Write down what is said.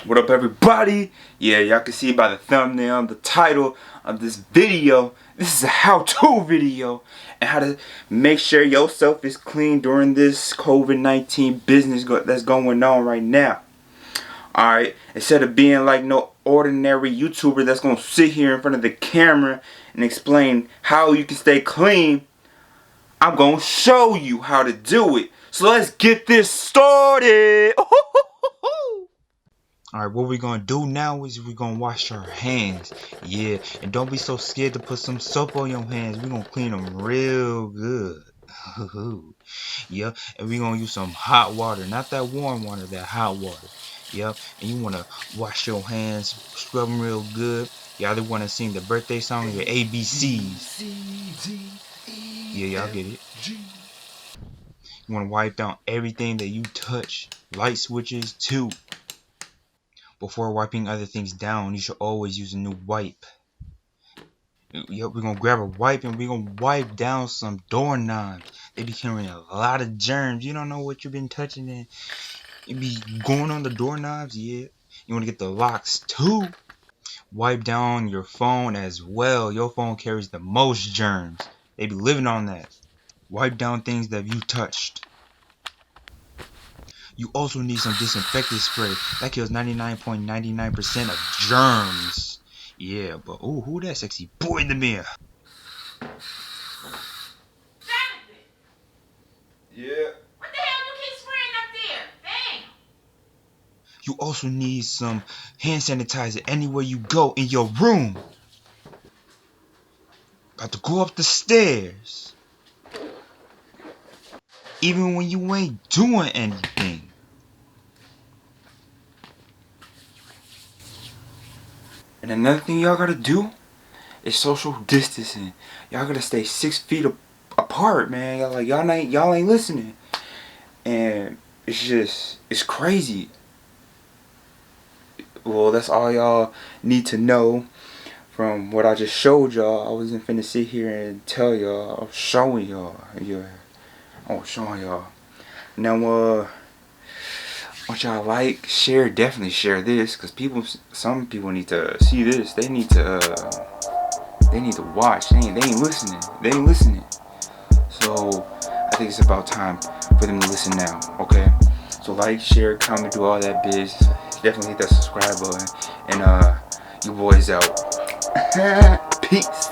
What up, everybody? Yeah, y'all can see by the thumbnail, the title of this video. This is a how-to video and how to make sure yourself is clean during this COVID-19 business that's going on right now. Alright, instead of being like no ordinary YouTuber that's gonna sit here in front of the camera and explain how you can stay clean, I'm gonna show you how to do it. So let's get this started. Alright, what we're gonna do now is we're gonna wash our hands. Yeah, and don't be so scared to put some soap on your hands. We're gonna clean them real good. Yeah, and we're gonna use some hot water, not that warm water, that hot water. Yep, and you wanna wash your hands, scrub them real good. You either wanna sing the birthday song or your ABCs. Yeah, y'all get it. You wanna wipe down everything that you touch, light switches too. Before wiping other things down, you should always use a new wipe. Yep, we're gonna grab a wipe and we're gonna wipe down some doorknobs. They be carrying a lot of germs. You don't know what you've been touching and it be going on the doorknobs. Yeah, you wanna get the locks too. Wipe down your phone as well. Your phone carries the most germs. They be living on that. Wipe down things that you touched. You also need some disinfectant spray. That kills 99.99% of germs. Yeah, but ooh, who that sexy boy in the mirror? Yeah. What the hell you keep spraying up there? Dang. You also need some hand sanitizer anywhere you go in your room. About to go up the stairs. Even when you ain't doing anything. And another thing y'all gotta do is social distancing. Y'all gotta stay 6 feet apart, man. Y'all ain't listening. And it's crazy. Well, that's all y'all need to know from what I just showed y'all. I wasn't finna sit here and tell y'all. I was showing y'all. Yeah, I was showing y'all. Now, want y'all like, share, definitely share this, cause some people need to see this. They need to watch. They ain't listening. They ain't listening. So I think it's about time for them to listen now. Okay. So like, share, comment, do all that biz. Definitely hit that subscribe button. And you boys out. Peace.